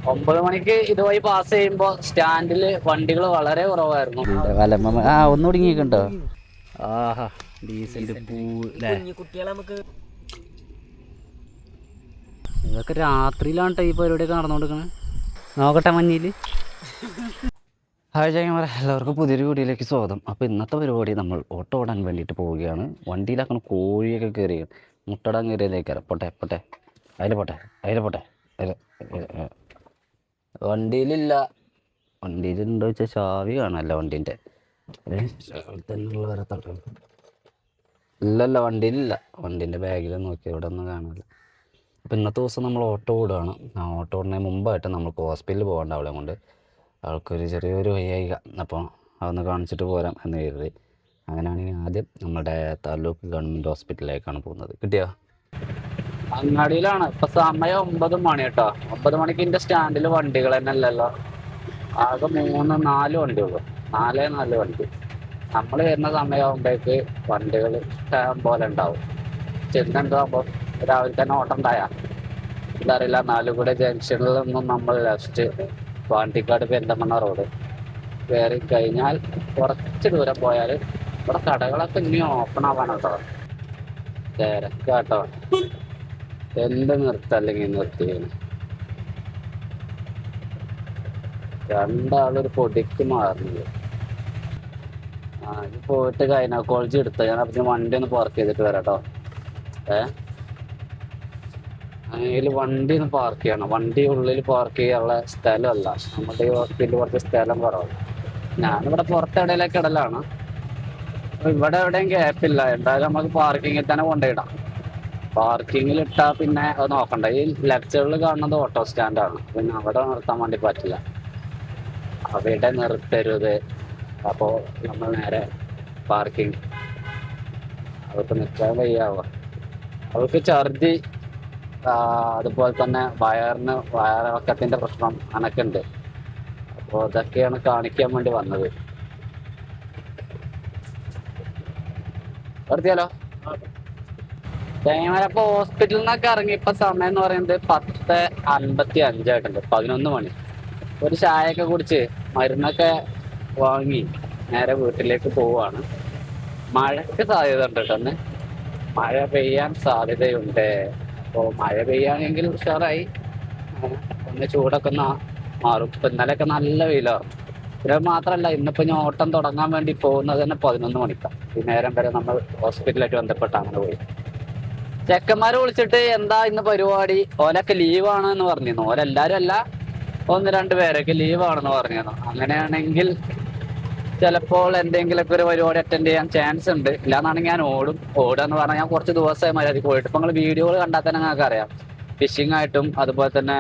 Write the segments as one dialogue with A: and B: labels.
A: 9 മണിക്ക് ഇതുവഴി പാസ് ചെയ്യുമ്പോൾ സ്റ്റാൻഡിൽ വണ്ടികൾ വളരെ കുറവായിരുന്നു.
B: ഒന്നുകൂടി ഇങ്ങോട്ടോ. ആഹാ ഡീസന്റ് ഇതൊക്കെ രാത്രിയിലാണ് ഈ പരിപാടിയൊക്കെ നടന്നുകൊടുക്കണേ. നോക്കട്ടെ മഞ്ഞിൽ. ഹായ് ചങ്ങന്മാരെ, എല്ലാവർക്കും പുതിയൊരു വീഡിയോയിലേക്ക് സ്വാഗതം. അപ്പോൾ ഇന്നത്തെ പരിപാടി നമ്മൾ ഓട്ടോ ഓടാൻ വേണ്ടിയിട്ട് പോവുകയാണ്. വണ്ടിയിലാക്കണം കോഴിയൊക്കെ കയറി മുട്ടടാൻ കയറിയതേക്കാരം. പോട്ടെ അതിൽ പോട്ടെ വണ്ടിയിലില്ല. വണ്ടിയിലുണ്ടോ വെച്ചാൽ ചാവി കാണാമല്ല വണ്ടീൻ്റെ. തന്നെയുള്ള വരെ തട്ടും ഇല്ലല്ല, വണ്ടിയിലില്ല. വണ്ടീൻ്റെ ബാഗിൽ നോക്കി ഇവിടെ ഒന്നും കാണാനില്ല. അപ്പോൾ ഇന്നത്തെ ദിവസം നമ്മൾ ഓട്ടോ ഓടുകയാണ്. ഓട്ടോ ഓടുന്നതിന് മുമ്പായിട്ട് നമുക്ക് ഹോസ്പിറ്റലിൽ പോകേണ്ട അവളെ കൊണ്ട്. അവൾക്കൊരു ചെറിയൊരു വയ്യായിക, അപ്പോൾ അതൊന്ന് കാണിച്ചിട്ട് പോരാം എന്ന് കരുതി. അങ്ങനെയാണെങ്കിൽ ആദ്യം നമ്മുടെ താലൂക്ക് ഗവൺമെൻറ് ഹോസ്പിറ്റലിലേക്കാണ് പോകുന്നത്. കിട്ടിയോ?
A: അങ്ങാടിയിലാണ്. ഇപ്പം സമയം 9 മണി കേട്ടോ. 9 മണിക്ക് എൻ്റെ സ്റ്റാൻഡിൽ വണ്ടികൾ തന്നെ അല്ലല്ലോ, ആകെ 3-4 വണ്ടിയുള്ളൂ. 4 വണ്ടി. നമ്മൾ വരുന്ന സമയമാകുമ്പോഴേക്ക് വണ്ടികൾ ഇഷ്ടം പോലെ ഉണ്ടാവും. ചെന്നെന്താകുമ്പോൾ രാവിലെ തന്നെ ഓട്ടം ഉണ്ടായാൽ ഇതറിയില്ല. നാലുകൂടെ ജംഗ്ഷനിൽ നിന്നും നമ്മൾ ലെഫ്റ്റ് പാണ്ടിക്കാട് പെരിന്തൽമണ്ണ റോഡ് കയറി കഴിഞ്ഞാൽ കുറച്ച് ദൂരം പോയാൽ ഇവിടെ കടകളൊക്കെ ഇനി ഓപ്പൺ ആവാനാട്ടോ. തിരക്കാട്ടോ. എന്ത് നിർത്തല്ലെങ്കിൽ നിർത്തി. രണ്ടാളൊരു പൊടിക്ക് മാറുന്നത്. ഇത് പോയിട്ട് ഗൈനക്കോളജി എടുത്ത ഞാൻ അപ്പം വണ്ടി ഒന്ന് പാർക്ക് ചെയ്തിട്ട് വരാം കേട്ടോ. അതിൽ വണ്ടി ഒന്ന് പാർക്ക് ചെയ്യണം. വണ്ടി ഉള്ളിൽ പാർക്ക് ചെയ്യാനുള്ള സ്ഥലമല്ല. നമ്മുടെ ഈ ഹോസ്പിറ്റലിൽ കുറച്ച് സ്ഥലം കുറവാണ്. ഞാനിവിടെ പുറത്തിടയിലേക്ക് ഇടലാണ്. ഇവിടെ എവിടെയും ഗ്യാപ്പില്ല. എന്തായാലും നമുക്ക് പാർക്കിങ്ങിൽ തന്നെ കൊണ്ടുപോയിടാം. പാർക്കിങ്ങിൽ ഇട്ടാൽ പിന്നെ അത് നോക്കണ്ട. ഈ ലെഫ്റ്റ് കാണുന്നത് ഓട്ടോ സ്റ്റാൻഡാണ്. പിന്നെ അവിടെ നിർത്താൻ വേണ്ടി പറ്റില്ല. അവിടെ നിർത്തരുത്. അപ്പോൾ നമ്മൾ നേരെ പാർക്കിങ്. അവർക്ക് നിൽക്കാൻ വയ്യാവുക. അവർക്ക് ഛർദി, അതുപോലെ തന്നെ വയറിളക്കത്തിൻ്റെ പ്രശ്നം അനൊക്കെ ഉണ്ട്. അപ്പോൾ ഇതൊക്കെയാണ് കാണിക്കാൻ വേണ്ടി വന്നത്. നിർത്തിയാലോ? തേങ്ങമരപ്പോൾ ഹോസ്പിറ്റലിൽ നിന്നൊക്കെ ഇറങ്ങി ഇപ്പം സമയം എന്ന് പറയുന്നത് 10:55 ആയിട്ടുണ്ട്. 11 മണി. ഒരു ചായയൊക്കെ കുടിച്ച് മരുന്നൊക്കെ വാങ്ങി നേരെ വീട്ടിലേക്ക് പോവുകയാണ്. മഴയ്ക്ക് സാധ്യത ഉണ്ട് കേട്ടോ. മഴ പെയ്യാൻ സാധ്യതയുണ്ട്. അപ്പോൾ മഴ പെയ്യാണെങ്കിൽ ഉഷാറായി. ഒന്ന് ചൂടൊക്കെ ഒന്ന് മാറും. ഇപ്പം ഇന്നലെയൊക്കെ നല്ല വെയിലാണ്. പിന്നെ മാത്രമല്ല, ഇന്നിപ്പോൾ ഞാൻ ഓട്ടം തുടങ്ങാൻ വേണ്ടി പോകുന്നത് തന്നെ 11 മണിക്കാണ്. ഈ നേരം വരെ നമ്മൾ ഹോസ്പിറ്റലായിട്ട് ബന്ധപ്പെട്ട് അങ്ങനെ പോയി. ചെക്കന്മാരെ വിളിച്ചിട്ട് എന്താ ഇന്ന് പരിപാടി, ഓലൊക്കെ ലീവാണ് എന്ന് പറഞ്ഞിരുന്നു. ഓരെല്ലാവരും അല്ല, 1-2 പേരൊക്കെ ലീവാണെന്ന് പറഞ്ഞിരുന്നു. അങ്ങനെയാണെങ്കിൽ ചിലപ്പോൾ എന്തെങ്കിലുമൊക്കെ ഒരു പരിപാടി അറ്റൻഡ് ചെയ്യാൻ ചാൻസ് ഉണ്ട്. ഇല്ലാന്നാണെങ്കിൽ ഞാൻ ഓടുകയെന്ന് പറഞ്ഞാൽ ഞാൻ കുറച്ച് ദിവസമായി മര്യാദയ്ക്ക് പോയിട്ട്. ഇപ്പം നിങ്ങൾ വീഡിയോകൾ കണ്ടാൽ തന്നെ നിങ്ങൾക്ക് അറിയാം. ഫിഷിംഗ് ആയിട്ടും അതുപോലെ തന്നെ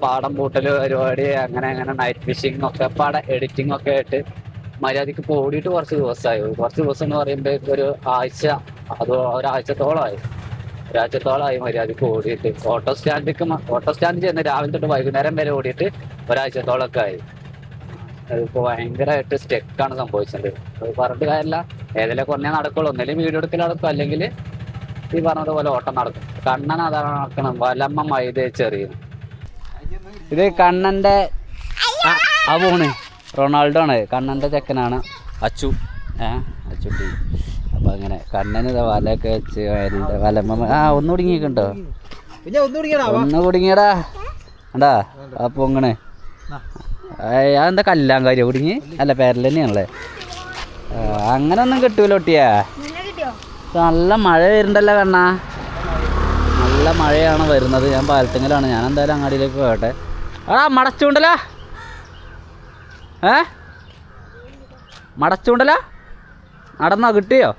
A: പാടം പൂട്ടൽ പരിപാടി, അങ്ങനെ നൈറ്റ് ഫിഷിംഗ് ഒക്കെ പാടെ എഡിറ്റിംഗ് ഒക്കെ ആയിട്ട് മര്യാദയ്ക്ക് ഓടിയിട്ട് കുറച്ച് ദിവസമായി. കുറച്ച് ദിവസം എന്ന് പറയുമ്പോൾ ഒരു ആഴ്ച, അത് ഒരാഴ്ചത്തോളമായി മര്യാദയ്ക്ക് ഓടിയിട്ട്. ഓട്ടോ സ്റ്റാൻഡിൽ ചെന്ന് രാവിലെ തൊട്ട് വൈകുന്നേരം വരെ ഓടിയിട്ട് ഒരാഴ്ചത്തോളമൊക്കെ ആയി. അതിപ്പോൾ ഭയങ്കരമായിട്ട് സ്റ്റെക്കാണ് സംഭവിച്ചത്. അത് പറഞ്ഞിട്ട് കാര്യമില്ല. ഏതെങ്കിലും കുറഞ്ഞേ നടക്കുള്ളൂ. ഒന്നിലും വീഡിയോ എടുക്കൽ നടക്കും, അല്ലെങ്കിൽ ഈ പറഞ്ഞതുപോലെ ഓട്ടം നടക്കും. കണ്ണൻ അതാണ് നടക്കണം. വലമ്മ മൈതേച്ചെറിയും.
B: ഇത് കണ്ണൻ്റെ പോണ് റൊണാൾഡോ ആണ്. കണ്ണൻ്റെ ചെക്കനാണ് അച്ചു. അച്ചുട്ടി. അപ്പം അങ്ങനെ കണ്ണന് വലയൊക്കെ വെച്ച് വലമ്മ ഒന്ന് കുടുങ്ങിയിട്ടുണ്ടോ? ഒന്ന് കുടുങ്ങിയടാ ഉണ്ടാ. അപ്പോൾ ഇങ്ങനെ അതെന്താ കല്ലാങ്കാരിയോ കുടുങ്ങി? അല്ല, പേരൽ തന്നെയാണല്ലേ. അങ്ങനെ ഒന്നും കിട്ടൂല ഒട്ടിയാ. നല്ല മഴ വരുന്നുണ്ടല്ലോ കണ്ണാ. നല്ല മഴയാണ് വരുന്നത്. ഞാൻ പാലത്തിങ്ങലാണ്. ഞാൻ എന്തായാലും അങ്ങാടിയിലേക്ക് പോകട്ടെ. മടച്ചുണ്ടല്ലോ. മടച്ചുണ്ടല്ലോ. നടന്നോ? കിട്ടിയോ?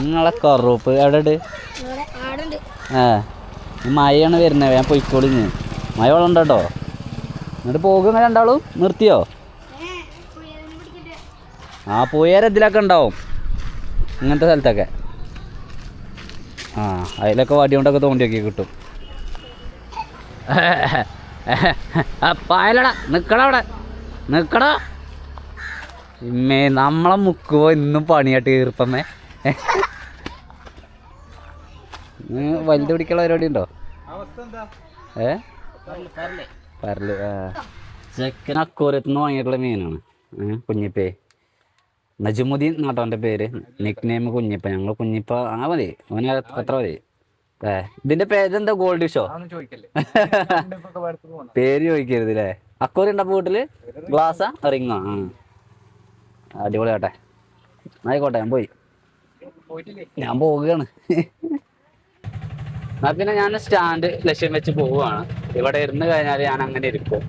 B: നിങ്ങളെ കറുപ്പ് എവിടെ? മഴയാണ് വരുന്നത്. ഞാൻ പൊയ്ക്കോളിഞ്ഞ്. മഴ വെള്ളം ഉണ്ടോ? എന്നിട്ട് പോകുന്ന രണ്ടാളും നിർത്തിയോ? പോയാരെന്തിലൊക്കെ ഉണ്ടാവും ഇങ്ങനത്തെ സ്ഥലത്തൊക്കെ. അതിലൊക്കെ വടി കൊണ്ടൊക്കെ തോണ്ടിയൊക്കെ കിട്ടും. പായലടാ, നിക്കടാ അവിടെ, നിക്കടാ. ഇമ്മേ, നമ്മളെ മുക്കുവോ ഇന്നും പണിയായിട്ട് ഈർപ്പമ്മേ. വലുത് പിടിക്കാനുള്ള പരിപാടി ഉണ്ടോ? പരല് ചെക്കൻ അക്കൂരത്തുനിന്ന് വാങ്ങിയിട്ടുള്ള മീനാണ്. കുഞ്ഞിപ്പേ നജുമുദ്ദീൻ നാട്ടവൻ്റെ പേര്, നിക് നെയിം കുഞ്ഞിപ്പ. ഞങ്ങൾ കുഞ്ഞിപ്പ ആ മതി, അവന് എത്ര മതി. ഇതിന്റെ പേരെന്താ? ഗോൾഡ് ഫിഷോ? പേര് ചോദിക്കരുത് അല്ലേ. അക്കൂരി ഉണ്ടപ്പോ വീട്ടില്? ഗ്ലാസ്സാ റിങ്ങോ? അടിപൊളിയാട്ടെ, ആയിക്കോട്ടെ. ഞാൻ പോവുകയാണ്. എന്നാ പിന്നെ ഞാൻ സ്റ്റാൻഡ് ലക്ഷ്യം വെച്ച് പോവുകയാണ്. ഇവിടെ ഇരുന്ന് കഴിഞ്ഞാൽ ഞാൻ അങ്ങനെ ഇരിക്കും.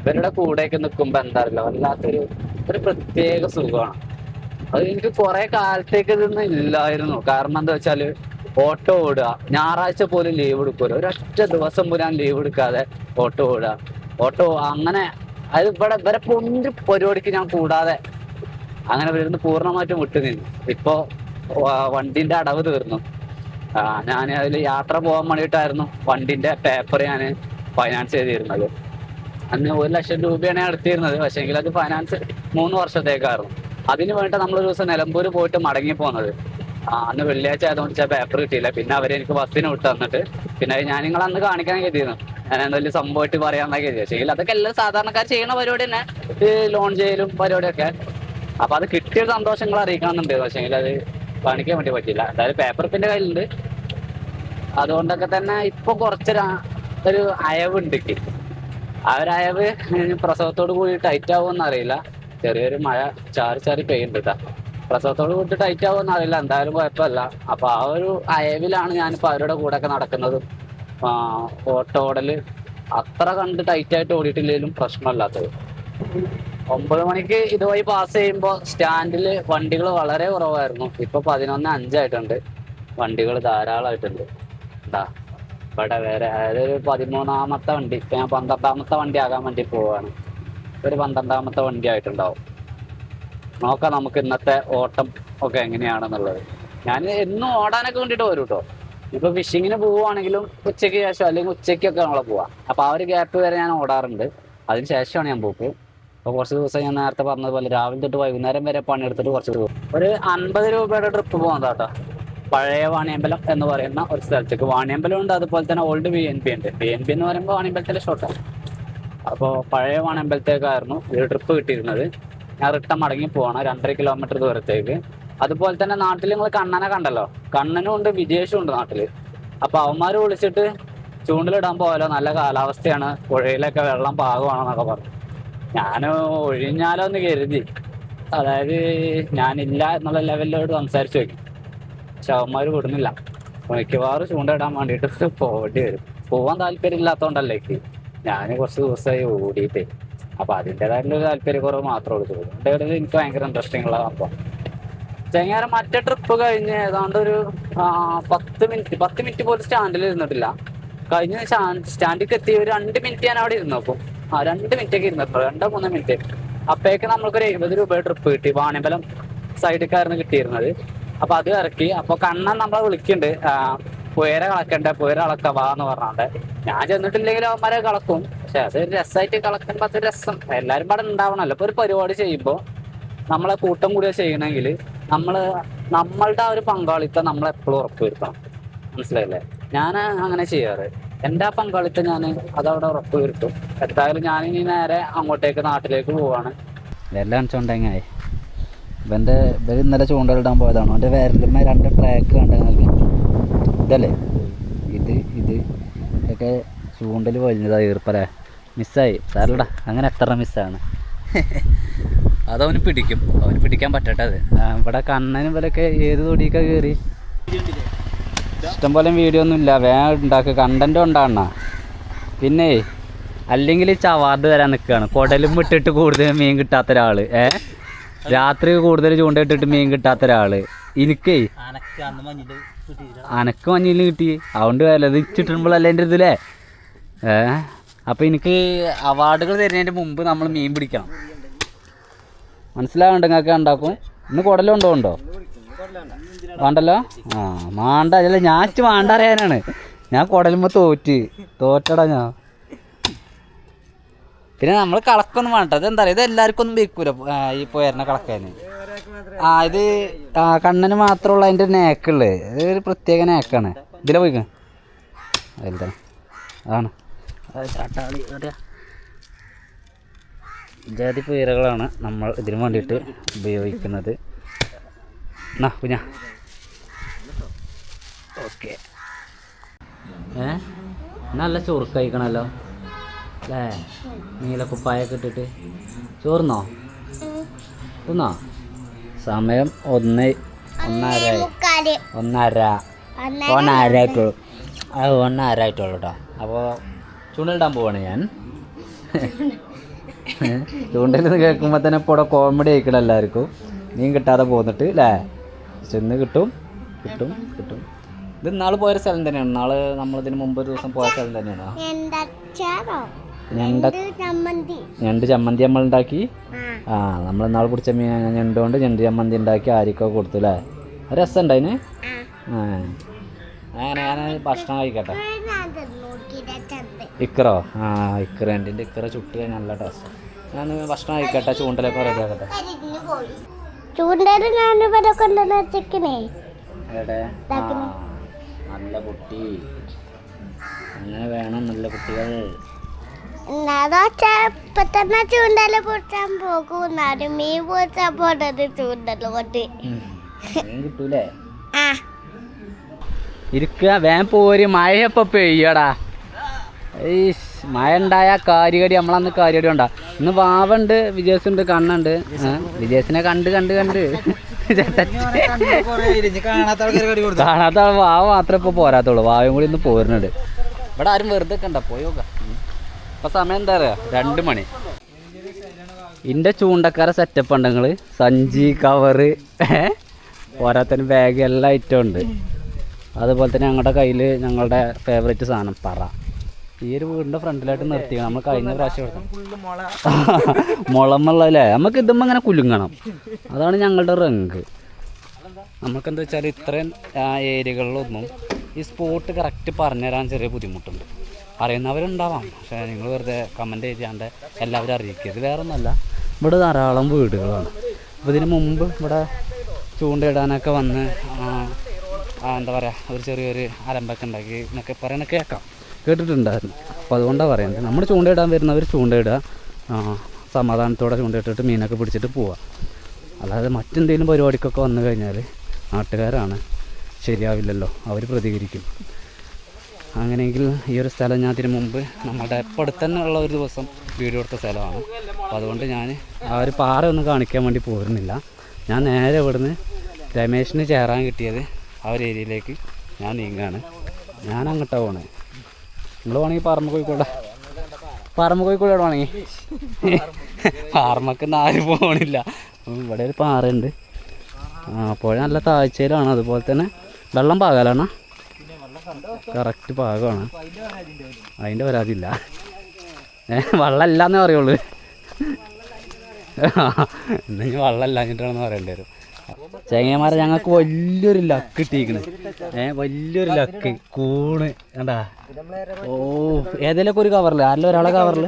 B: ഇവരുടെ കൂടെയൊക്കെ നിൽക്കുമ്പോൾ എന്താ അറിയില്ല, വല്ലാത്തൊരു പ്രത്യേക സുഖമാണ്. അത് എനിക്ക് കുറെ കാലത്തേക്ക് ഇതൊന്നും ഇല്ലായിരുന്നു. കാരണം എന്താ വെച്ചാല് ഓട്ടോ ഓടുക, ഞായറാഴ്ച പോലും ലീവ് എടുക്കൂല, ഒരൊറ്റ ദിവസം പോലും ഞാൻ ലീവ് എടുക്കാതെ ഓട്ടോ ഓടുക. അങ്ങനെ അത് ഇവരെ പൊന്തി പരിപാടിക്ക് ഞാൻ കൂടാതെ അങ്ങനെ വരുന്ന പൂർണ്ണമായിട്ടും വിട്ടു നിന്നു. ഇപ്പോ വണ്ടിന്റെ അടവ് തീർന്നു. ഞാൻ അതിൽ യാത്ര പോകാൻ വേണ്ടിയിട്ടായിരുന്നു വണ്ടിന്റെ പേപ്പർ ഞാൻ ഫൈനാൻസ് ചെയ്തിരുന്നത്. അന്ന് 1 ലക്ഷം രൂപയാണ് ഞാൻ എടുത്തിരുന്നത്. പക്ഷേങ്കിൽ അത് ഫൈനാൻസ് 3 വർഷത്തേക്കായിരുന്നു. അതിന് വേണ്ടി നമ്മളൊരു ദിവസം നിലമ്പൂർ പോയിട്ട് മടങ്ങി പോകുന്നത്. അന്ന് വെള്ളിയാഴ്ച ആയതുകൊണ്ട് പേപ്പർ കിട്ടിയില്ല. പിന്നെ അവരെനിക്ക് ബസ്സിന് വിട്ട് തന്നിട്ട് പിന്നെ ഞാൻ നിങ്ങൾ അന്ന് കാണിക്കാൻ കരുതിയിരുന്നു. ഞാൻ എന്തെങ്കിലും സംഭവമായിട്ട് പറയാമെന്നൊക്കെ കരുതി. പക്ഷേ അതൊക്കെ എല്ലാം സാധാരണക്കാർ ചെയ്യുന്ന പരിപാടി തന്നെ, ലോൺ ചെയ്യലും പരിപാടിയൊക്കെ. അപ്പൊ അത് കിട്ടിയ സന്തോഷങ്ങൾ അറിയിക്കണമെന്നുണ്ട്. പക്ഷേങ്കിൽ അത് കാണിക്കാൻ വേണ്ടി പറ്റില്ല. അതായത് പേപ്പർ ഇപ്പിന്റെ കയ്യിലുണ്ട്. അതുകൊണ്ടൊക്കെ തന്നെ ഇപ്പൊ കുറച്ചൊരു അയവുണ്ട്. ആ ഒരു അയവ് പ്രസവത്തോട് കൂടി ടൈറ്റ് ആവുമെന്ന് അറിയില്ല. ചെറിയൊരു മഴ ചാറി പെയ്യുന്നുണ്ട് കേട്ടോ. പ്രസവത്തോട് കൂടി ടൈറ്റ് ആവുമെന്ന് അറിയില്ല, എന്തായാലും കുഴപ്പമില്ല. അപ്പൊ ആ ഒരു അയവിലാണ് ഞാനിപ്പോ അവരുടെ കൂടെ ഒക്കെ നടക്കുന്നതും. ഓട്ടോ ഓടല് അത്ര കണ്ട് ടൈറ്റായിട്ട് ഓടിയിട്ടില്ലെങ്കിലും പ്രശ്നമല്ലാത്തത്. 9 മണിക്ക് ഇതുവഴി പാസ് ചെയ്യുമ്പോൾ സ്റ്റാൻഡില് വണ്ടികൾ വളരെ കുറവായിരുന്നു. ഇപ്പൊ 11:05 ആയിട്ടുണ്ട്. വണ്ടികൾ ധാരാളമായിട്ടുണ്ട്. ഇവിടെ വേറെ അതായത് ഒരു 13ാമത്തെ വണ്ടി. ഇപ്പൊ ഞാൻ 12ാമത്തെ വണ്ടി ആകാൻ വേണ്ടി പോവാണ്. ഒരു 12ാമത്തെ വണ്ടി ആയിട്ടുണ്ടാവും. നോക്കാം നമുക്ക് ഇന്നത്തെ ഓട്ടം ഒക്കെ എങ്ങനെയാണെന്നുള്ളത്. ഞാൻ എന്നും ഓടാനൊക്കെ വേണ്ടിയിട്ട് വരും കേട്ടോ. ഇപ്പൊ ഫിഷിങ്ങിന് പോവുകയാണെങ്കിലും ഉച്ചയ്ക്ക് ശേഷം അല്ലെങ്കിൽ ഉച്ചയ്ക്കൊക്കെ നമ്മളെ പോവാം. അപ്പൊ ആ ഒരു ഗ്യാപ്പ് വരെ ഞാൻ ഓടാറുണ്ട്. അതിന് ശേഷമാണ് ഞാൻ പോക്ക്. അപ്പോൾ കുറച്ച് ദിവസം ഞാൻ നേരത്തെ പറഞ്ഞതുപോലെ രാവിലെ തൊട്ട് വൈകുന്നേരം വരെ പണിയെടുത്തിട്ട് കുറച്ച് ദിവസം ഒരു 50 രൂപയുടെ ട്രിപ്പ് പോകുന്നതാട്ടോ. പഴയ വാണിയമ്പലം എന്ന് പറയുന്ന ഒരു സ്ഥലത്തേക്ക്. വാണിയമ്പലം ഉണ്ട്, അതുപോലെ തന്നെ ഓൾഡ് BNB ഉണ്ട്. BNB എന്ന് പറയുമ്പോൾ വാണിയമ്പലത്തിലെ ഷോർട്ടാണ്. അപ്പോൾ പഴയ വാണിയമ്പലത്തേക്കായിരുന്നു ഒരു ട്രിപ്പ് കിട്ടിയിരുന്നത്. ഞാൻ റിട്ടേൺ മടങ്ങി പോവാണ് 2.5 കിലോമീറ്റർ ദൂരത്തേക്ക്. അതുപോലെ തന്നെ നാട്ടിൽ നിങ്ങൾ കണ്ണനെ കണ്ടല്ലോ, കണ്ണനും ഉണ്ട് വിജേഷും ഉണ്ട് നാട്ടില്. അപ്പൊ അവന്മാർ വിളിച്ചിട്ട് ചൂണ്ടിലിടാൻ പോയാലോ, നല്ല കാലാവസ്ഥയാണ്, പുഴയിലൊക്കെ വെള്ളം പാകമാണെന്നൊക്കെ പറഞ്ഞു. ഞാൻ ഒഴിഞ്ഞാലോ എന്ന് കരുതി. അതായത് ഞാനില്ല എന്നുള്ള ലെവലിലോട്ട് സംസാരിച്ചു നോക്കി. പക്ഷെ അവന്മാർ വിടുന്നില്ല. മിക്കവാറും ചൂണ്ടയിടാൻ വേണ്ടിയിട്ട് പോകേണ്ടി വരും. പോവാൻ താല്പര്യം ഇല്ലാത്തതുകൊണ്ടല്ലേക്ക് ഞാൻ കുറച്ച് ദിവസമായി ഓടിയിട്ടേ. അപ്പൊ അതിൻ്റെതായിട്ടുള്ള താല്പര്യക്കുറവ് മാത്രമേ ഉള്ളൂ. ചൂണ്ടയിടൽ എനിക്ക് ഭയങ്കര ഇൻട്രസ്റ്റിംഗ് ഉള്ള സംഭവം. ചെങ്ങാരം മറ്റേ ട്രിപ്പ് കഴിഞ്ഞ് ഏതാണ്ട് ഒരു 10 മിനിറ്റ് പോലും സ്റ്റാൻഡിൽ ഇരുന്നിട്ടില്ല. കഴിഞ്ഞ സ്റ്റാൻഡിലേക്ക് എത്തി ഒരു 2 മിനിറ്റ് ഞാൻ അവിടെ ഇരുന്നു. അപ്പം 2 മിനിറ്റൊക്കെ ഇരുന്നപ്പോൾ 2-3 മിനിറ്റ്. അപ്പോഴേക്ക് നമുക്കൊരു 70 രൂപ ട്രിപ്പ് കിട്ടി. വാണിയമ്പലം സൈഡിലേക്കായിരുന്നു കിട്ടിയിരുന്നത്. അപ്പൊ അത് ഇറക്കി. അപ്പൊ കണ്ണൻ നമ്മളെ വിളിക്കുന്നുണ്ട്, പുയര കളക്കണ്ടേ, പുയര കളക്കവാ എന്ന് പറഞ്ഞാണ്ട്. ഞാൻ ചെന്നിട്ടില്ലെങ്കിലും അവന്മാരെ കളക്കും. പക്ഷെ അത് രസമായിട്ട് കളക്കുമ്പോൾ അത് രസം എല്ലാവരും പാടെ ഉണ്ടാവണമല്ലോ. ഇപ്പൊ ഒരു പരിപാടി ചെയ്യുമ്പോൾ നമ്മളെ കൂട്ടം കൂടിയ ചെയ്യണമെങ്കിൽ നമ്മളുടെ ആ ഒരു പങ്കാളിത്തം നമ്മളെപ്പോഴും ഉറപ്പുവരുത്തണം. മനസ്സിലായില്ലേ? ഞാൻ അങ്ങനെ ചെയ്യാറ്. എൻ്റെ ആ പങ്കാളിത്തം ഞാൻ അതവിടെ ഉറപ്പുവരുത്തും. എന്തായാലും ഞാനിനി നേരെ അങ്ങോട്ടേക്ക് നാട്ടിലേക്ക് പോവാണ്. എല്ലാം ചൂണ്ടെങ്ങായി ഇവർ ഇന്നലെ ചൂണ്ടലിടാൻ പോയതാണ്. അവൻ്റെ വിരലുമ്മ 2 ട്രാക്ക് കണ്ടെങ്കിൽ ഇതല്ലേ ഇതൊക്കെ ചൂണ്ടൽ വലിഞ്ഞതാ ഈർപ്പല്ലേ. മിസ്സായി സാരടാ, അങ്ങനെ എത്ര മിസ്സാണ്. അതവന് പിടിക്കും, അവന് പിടിക്കാൻ പറ്റട്ടെ. അത് ഇവിടെ കണ്ണനും ഇവരൊക്കെ ഏത് തൊടിയൊക്കെ കയറി. ഇഷ്ടംപോലെ വീഡിയോ ഒന്നും ഇല്ല, വേഗം ഉണ്ടാക്കുക, കണ്ടൻറ്റും ഉണ്ടാകണ. പിന്നെ അല്ലെങ്കിൽ ചവാർഡ് വരാൻ നിൽക്കുകയാണ്. കുടലും വിട്ടിട്ട് കൂടുതൽ മീൻ കിട്ടാത്ത ഒരാൾ, രാത്രി കൂടുതൽ ചൂണ്ടയിട്ടിട്ട് മീൻ കിട്ടാത്ത ഒരാള്. എനിക്കേ അനക്ക് മഞ്ഞിൽ കിട്ടി, അതുകൊണ്ട് വല്ലത് ഇച്ചിട്ടുമ്പോഴല്ലേ എൻ്റെ ഇതില്ലേ. അപ്പം എനിക്ക് അവാർഡുകൾ തരുന്നതിൻ്റെ മുമ്പ് നമ്മൾ മീൻ പിടിക്കണം. മനസ്സിലാവണ്ട നിങ്ങൾക്ക്? ഉണ്ടാക്കും ഇന്ന് കുടലുണ്ടോ വേണ്ടല്ലോ. മാണ്ട അല്ല, ഞാൻ മാണ്ട അറിയാനാണ്. ഞാൻ കുടലുമ്പോൾ തോറ്റടാ ഞാൻ. പിന്നെ നമ്മൾ കളക്കൊന്നും വേണ്ട. അതെന്താ പറയുക, ഇത് എല്ലാവർക്കും ഒന്നും വെക്കൂല ഈ പോയറിനെ കളക്കാൻ. ഇത് കണ്ണന് മാത്രമുള്ള അതിൻ്റെ നേക്കുള്ളത്. ഇത് ഒരു പ്രത്യേക നേക്കാണ്. ഇതിലെ പോയിക്ക വലുതാണ് ആണ് ചാട്ടാളി എവിടെയാ ജാതി പീരകളാണ് നമ്മൾ ഇതിനു വേണ്ടിയിട്ട് ഉപയോഗിക്കുന്നത്. എന്നാ കുഞ്ഞാ ഓക്കെ. നല്ല ചൊറുക്ക് കഴിക്കണമല്ലോ അല്ലേ? നീലക്കുപ്പായൊക്കെ ഇട്ടിട്ട് ചോർന്നോ തിന്നോ? സമയം 1:30 ആയിട്ടുള്ളൂ. അത് 1:30 ആയിട്ടുള്ളൂ കേട്ടോ. അപ്പോൾ ചൂണ്ടലിടാൻ പോവാണ് ഞാൻ. ചൂണ്ടയിൽ കേൾക്കുമ്പോൾ തന്നെ ഇപ്പോൾ ഇവിടെ കോമഡി ആയിക്കണം എല്ലാവർക്കും. മീൻ കിട്ടാതെ പോന്നിട്ട് അല്ലേ? ചെന്ന് കിട്ടും. ഇത് ഇന്നാൾ പോയൊരു സ്ഥലം തന്നെയാണ്. നാളെ നമ്മളിതിന് മുമ്പ് ഒരു ദിവസം പോയ സ്ഥലം തന്നെയാണ്. ഞണ്ട് ചമ്മന്തി നമ്മൾ ഉണ്ടാക്കി. നമ്മൾ ഇന്നാൾ പിടിച്ച മീൻ ഞണ്ട് കൊണ്ട് ഞണ്ട് ചമ്മന്തി ഉണ്ടാക്കി ആരിക്കൊക്കെ കൊടുത്തു അല്ലേ? രസം ഉണ്ടായിന്. അങ്ങനെ ഞാൻ ഭക്ഷണം കഴിക്കട്ടെ. ഇക്കറോ? ഇക്കറ എൻ്റെ ഇക്കറ ചുട്ട് നല്ല ടേസ്റ്റ്. ഞാൻ ഭക്ഷണം കഴിക്കട്ടെ. ചൂണ്ടലൊക്കെ റെഡി ആക്കട്ടെ. എവിടെ? നല്ല കുട്ടി. അങ്ങനെ വേണം നല്ല കുട്ടികൾ. കിട്ടൂലേ? ഇരിക്കുക വേൻ പോര്. മഴയപ്പോ പെയ്യടാ. മഴ ഉണ്ടായ കാര്യകടി നമ്മളന്ന് കാര്യകടി ഉണ്ടാ. ഇന്ന് വാവുണ്ട്, വിജേസുണ്ട്, കണ്ണുണ്ട്. വിജേസിനെ കണ്ട് കാണാത്ത വാവ മാത്രമേ ഇപ്പോൾ പോരാത്തുള്ളൂ. വാവയും കൂടി ഇന്ന് പോരുന്നുണ്ട്. ഇവിടെ ആരും വെറുതെ കണ്ട പോയോക്ക. ഇപ്പം സമയം എന്താ പറയുക? 2 മണി. എൻ്റെ ചൂണ്ടക്കാരെ സെറ്റപ്പ് ഉണ്ടെങ്കിൽ സഞ്ചി, കവറ്, പോരാത്തതിന് ബാഗ് എല്ലാ ഐറ്റവും ഉണ്ട്. അതുപോലെ തന്നെ ഞങ്ങളുടെ കയ്യിൽ ഞങ്ങളുടെ ഫേവറേറ്റ് സാധനം പറ. ഈ ഒരു വീടിൻ്റെ ഫ്രണ്ടിലായിട്ട് നിർത്തിക്കണം. നമ്മൾ കഴിഞ്ഞ പ്രാവശ്യം മുളമുള്ളല്ലേ? നമുക്ക് ഇതുമ്പോൾ അങ്ങനെ കുലുങ്ങണം. അതാണ് ഞങ്ങളുടെ റങ്ക്. നമുക്കെന്താ വെച്ചാൽ ഇത്രയും ഏരിയകളിലൊന്നും ഈ സ്പോട്ട് കറക്റ്റ് പറഞ്ഞുതരാൻ ചെറിയ ബുദ്ധിമുട്ടുണ്ട്. അറിയുന്നവരുണ്ടാവാം, പക്ഷേ നിങ്ങൾ വെറുതെ കമൻറ്റ് ചെയ്യാണ്ട് എല്ലാവരും അറിയിക്കരുത്. വേറെ ഒന്നുമല്ല, ഇവിടെ ധാരാളം വീടുകളാണ്. അപ്പോൾ ഇതിന് മുമ്പ് ഇവിടെ ചൂണ്ടയിടാനൊക്കെ വന്ന് എന്താ പറയുക, ഒരു ചെറിയൊരു അലമ്പൊക്കെ ഉണ്ടാക്കി എന്നൊക്കെ പറയണ കേട്ടിട്ടുണ്ടായിരുന്നു. അപ്പോൾ അതുകൊണ്ടാണ് പറയുന്നത്, നമ്മൾ ചൂണ്ടയിടാൻ വരുന്നവർ ചൂണ്ടയിടുക, സമാധാനത്തോടെ ചൂണ്ടയിട്ടിട്ട് മീനൊക്കെ പിടിച്ചിട്ട് പോവുക. അല്ലാതെ മറ്റെന്തെങ്കിലും പരിപാടിക്കൊക്കെ വന്നു കഴിഞ്ഞാൽ നാട്ടുകാരാണ്, ശരിയാവില്ലല്ലോ, അവർ പ്രതികരിക്കും. അങ്ങനെയെങ്കിൽ ഈ ഒരു സ്ഥലം ഞാൻ ഇതിന് മുമ്പ് നമ്മുടെ ഇപ്പോൾ അടുത്ത് തന്നെ ഉള്ള ഒരു ദിവസം വീഡിയോ എടുത്ത സ്ഥലമാണ്. അപ്പോൾ അതുകൊണ്ട് ഞാൻ ആ ഒരു പാറ ഒന്നും കാണിക്കാൻ വേണ്ടി പോരുന്നില്ല. ഞാൻ നേരെ ഇവിടുന്ന് രമേശിന് ചേരാൻ കിട്ടിയത് ആ ഒരു ഏരിയയിലേക്ക് ഞാൻ നീങ്ങാണ്. ഞാൻ അങ്ങോട്ടാണ് പോണത്. നിങ്ങൾ വേണമെങ്കിൽ പറമ്പ് കോഴിക്കോട് വേണമെങ്കിൽ പാറമ്മക്ക് ആരും പോകണില്ല. ഇവിടെ ഒരു പാറയുണ്ട്. പുഴ നല്ല താഴ്ചയിലാണ്. അതുപോലെ തന്നെ വെള്ളം പാകാലാണ്, കറക്റ്റ് പാകമാണ്. അതിൻ്റെ പരാതിയില്ല. വെള്ളമില്ല എന്നേ പറയുള്ളൂ. എന്തെങ്കിലും വെള്ളം ഇല്ലാഞ്ഞിട്ടാണെന്ന് പറയേണ്ടി വരും. ചെങ്ങന്മാരെ ഞങ്ങൾക്ക് വലിയൊരു ലക്ക് കിട്ടിയിരിക്കണ്. വലിയൊരു ലക്ക് കൂണ് കണ്ടാ. ഓ ഏതെങ്കിലുമൊക്കെ ഒരു കവറിൽ, ആരെങ്കിലും ഒരാളെ കവറിൽ,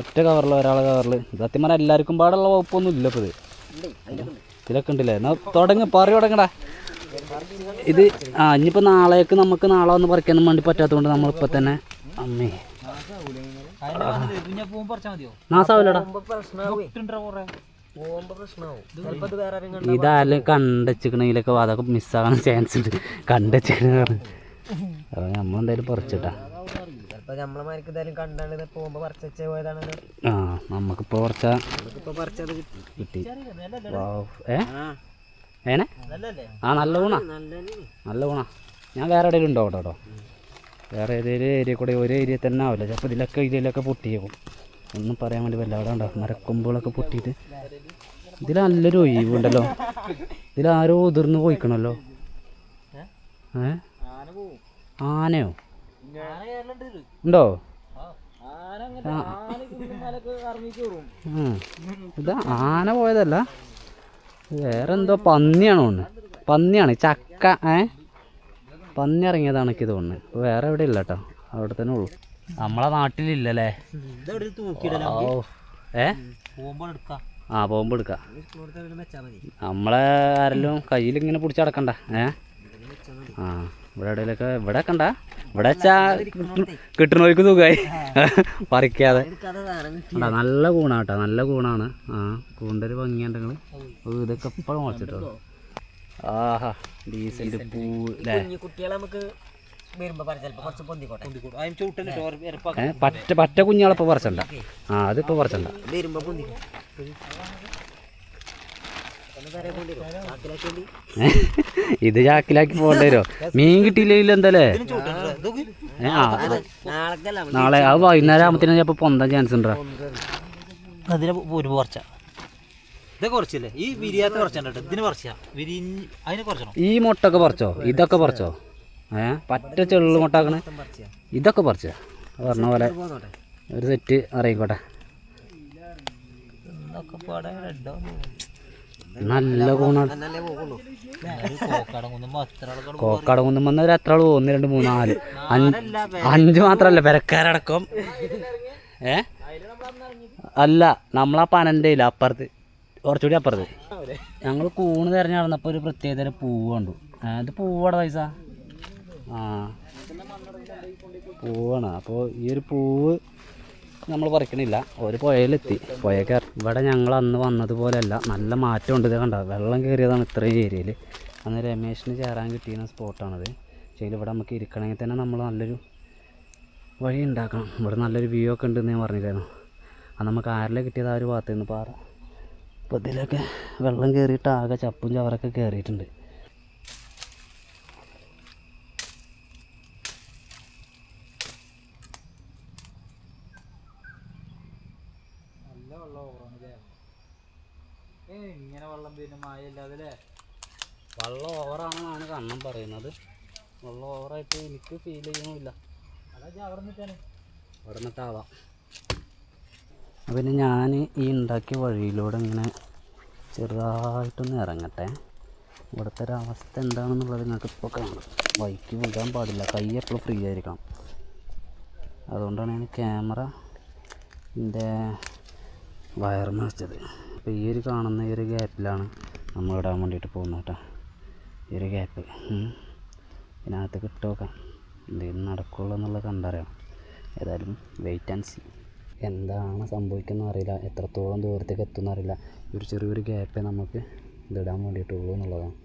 B: ഒറ്റ കവറിൽ, ഒരാളെ കവറിൽ. സത്യം പറഞ്ഞാൽ എല്ലാവർക്കും പാടുള്ള വകുപ്പൊന്നും ഇല്ല ഇപ്പോൾ. ഇതിലൊക്കെ ഉണ്ടല്ലേ? എന്നാൽ തുടങ്ങടാ. ഇത് ഇനിയിപ്പോൾ നാളേക്ക് നമുക്ക് നാളെ വന്ന് പറിക്കാനും വേണ്ടി പറ്റാത്തതുകൊണ്ട് നമ്മളിപ്പോൾ തന്നെ അമ്മേ നാസാവില്ലടാ. ഇതാരും കണ്ടുവെച്ചിക്കണെങ്കിലൊക്കെ അതൊക്കെ മിസ്സാകാൻ ചാൻസ് ഉണ്ട്. കണ്ടുവെച്ചിക്കണ അപ്പോൾ നമ്മളെന്തായാലും പറിച്ചിട്ടാ. നമുക്കിപ്പോൾ കിട്ടി. നല്ല ഊണാ. ഞാൻ വേറെ എവിടെയെങ്കിലും ഉണ്ടോ കേട്ടോ? വേറെ ഏതെങ്കിലും ഏരിയ കൂടെ ഒരു ഏരിയ തന്നെ ആവില്ല. ചിലപ്പോൾ ഇതിലൊക്കെ പൊട്ടിയേക്കും. ഒന്നും പറയാൻ വേണ്ടി വല്ല അവിടെ ഉണ്ടാവും. മരക്കൊമ്പുകളൊക്കെ പൊട്ടിയിട്ട് ഇതിൽ നല്ലൊരു ഒഴിവുണ്ടല്ലോ. ഇതിലാരോ ഉതിർന്ന് പോയിക്കണല്ലോ. ആനയോ ഉണ്ടോ? ഇത് ആന പോയതല്ല, വേറെ എന്തോ പന്നിയാണോ? പന്നിയാണ്. ചക്ക പന്നി ഇറങ്ങിയതാണ് എനിക്ക് തോന്നുന്നത്. വേറെ എവിടെ ഇല്ല കേട്ടോ, അവിടെ തന്നെ ഉള്ളു. നമ്മളെ നാട്ടിലില്ലല്ലേ? പോകുമ്പോൾ എടുക്കാം. നമ്മളെ ആരെങ്കിലും കയ്യിലിങ്ങനെ പിടിച്ചടക്കണ്ട. ഇവിടെ എവിടെയൊക്കെ ഇവിടെ കണ്ട ഇവിടെ വെച്ചാ കിട്ടണവർക്ക് സുഖമായി പറിക്കാതെ. നല്ല കൂണാട്ടോ, നല്ല കൂണാണ്. ആ കൂണിൻ്റെ ഒരു ഭംഗിയുണ്ടെങ്കിൽ ഇതൊക്കെ എപ്പോഴും മുളച്ചിട്ടോ. ആഹാ ഡീസൻ്റ് പൂ അല്ലേ. പറ്റ കുഞ്ഞാളിപ്പോൾ പറിച്ചണ്ട. ആ അതിപ്പോൾ പറിച്ചണ്ട. ഇത് ചാക്കിലാക്കി പോകേണ്ടി വരുമോ? മീൻ കിട്ടിയില്ലെങ്കിൽ എന്തല്ലേ നാളെ അത് വൈകുന്നേരം ആകുമ്പത്തേനും ചിലപ്പോൾ പൊന്താൻ ചാൻസ് ഉണ്ടോ?
C: അതിന് ഒരു കുറച്ച ഇതൊക്കെ കുറച്ചില്ലേ ഈ വിരിയാത്ത കുറച്ചുണ്ട്. ഇതിന് കുറച്ചാ അതിന് കുറച്ചോ.
B: ഈ മുട്ടൊക്കെ പറിച്ചോ? ഇതൊക്കെ പറിച്ചോ? പറ്റ ചെള്ളു മുട്ടാക്കണേ ഇതൊക്കെ പറിച്ചോ? പറഞ്ഞ പോലെ ഒരു സെറ്റ് അറിയിക്കോട്ടെ. നല്ല കൂണാണ്. കോക്കടങ്ങുന്നും വന്നവർ എത്ര ആൾ പോകുന്നു? 2 3 4 5 മാത്രല്ല പെരക്കാരടക്കം. അല്ല നമ്മളാ പനൻ്റെ ഇല്ല അപ്പുറത്ത്, കുറച്ചുകൂടി അപ്പുറത്ത്. ഞങ്ങൾ കൂണ് തിരഞ്ഞു നടന്നപ്പോൾ ഒരു പ്രത്യേകതരം പൂവ് കണ്ടു. ഇത് പൂവാണ് പൈസ. ആ പൂവാണ്. അപ്പോൾ ഈ ഒരു പൂവ് നമ്മൾ പറിക്കണില്ല. ഒരു പുഴയിലെത്തി. പുഴയൊക്കെ ഇവിടെ ഞങ്ങൾ അന്ന് വന്നതുപോലെയല്ല, നല്ല മാറ്റമുണ്ട്. ഇത് കണ്ട വെള്ളം കയറിയതാണ് ഇത്രയും ഏരിയയിൽ. അന്ന് രമേശിന് ചേരാൻ കിട്ടിയ സ്പോട്ടാണത്. പക്ഷേ ഇവിടെ നമുക്ക് ഇരിക്കണമെങ്കിൽ തന്നെ നമ്മൾ നല്ലൊരു വഴി ഉണ്ടാക്കണം. ഇവിടെ നല്ലൊരു വ്യൂ ഒക്കെ ഉണ്ടെന്ന് ഞാൻ പറഞ്ഞില്ലായിരുന്നു. അത് നമുക്ക് ആരിലെ കിട്ടിയത് ആ ഒരു ഭാഗത്ത് നിന്ന് പാറ. അപ്പോൾ ഇതിലൊക്കെ വെള്ളം കയറിയിട്ട് ആകെ ചപ്പും ചവറൊക്കെ കയറിയിട്ടുണ്ട്.
C: ഇങ്ങനെ വെള്ളം പിന്നെ മായ ഇല്ലാതെ
B: വെള്ളം ഓവറാണെന്നാണ് കണ്ണം പറയുന്നത്. വെള്ളം ഓവറായിട്ട് എനിക്ക് ഫീൽ ചെയ്യുന്നുമില്ല. അവിടെ നിന്നിട്ടാവാം. പിന്നെ ഞാൻ ഈ ഉണ്ടാക്കിയ വഴിയിലൂടെ ഇങ്ങനെ ചെറുതായിട്ടൊന്ന് ഇറങ്ങട്ടെ. ഇവിടുത്തെ ഒരു അവസ്ഥ എന്താണെന്നുള്ളത് നിങ്ങൾക്ക് ഇപ്പോൾ കാണാം. ബൈക്ക് വിടാൻ പാടില്ല, കൈ എപ്പോഴും ഫ്രീ ആയിരിക്കണം. അതുകൊണ്ടാണ് ഞാൻ ക്യാമറ എൻ്റെ വയറിന് വെച്ചത്. അപ്പോൾ ഈ ഒരു കാണുന്ന ഈ ഒരു ഗ്യാപ്പിലാണ് നമ്മൾ ഇടാൻ വേണ്ടിയിട്ട് പോകുന്നത് കേട്ടോ. ഈ ഒരു ഗ്യാപ്പ് ഇതിനകത്ത് കിട്ടുമൊക്കെ എന്തെങ്കിലും നടക്കുള്ളൂ എന്നുള്ളത് കണ്ടറിയാം. ഏതായാലും വെയിറ്റ് ആൻഡ് സീ. എന്താണ് സംഭവിക്കുന്നത് അറിയില്ല, എത്രത്തോളം ദൂരത്തേക്ക് എത്തുമെന്ന് അറിയില്ല. ഒരു ചെറിയൊരു ഗ്യാപ്പേ നമുക്ക് ഇതിടാൻ വേണ്ടിയിട്ടുള്ളൂ എന്നുള്ളതാണ്.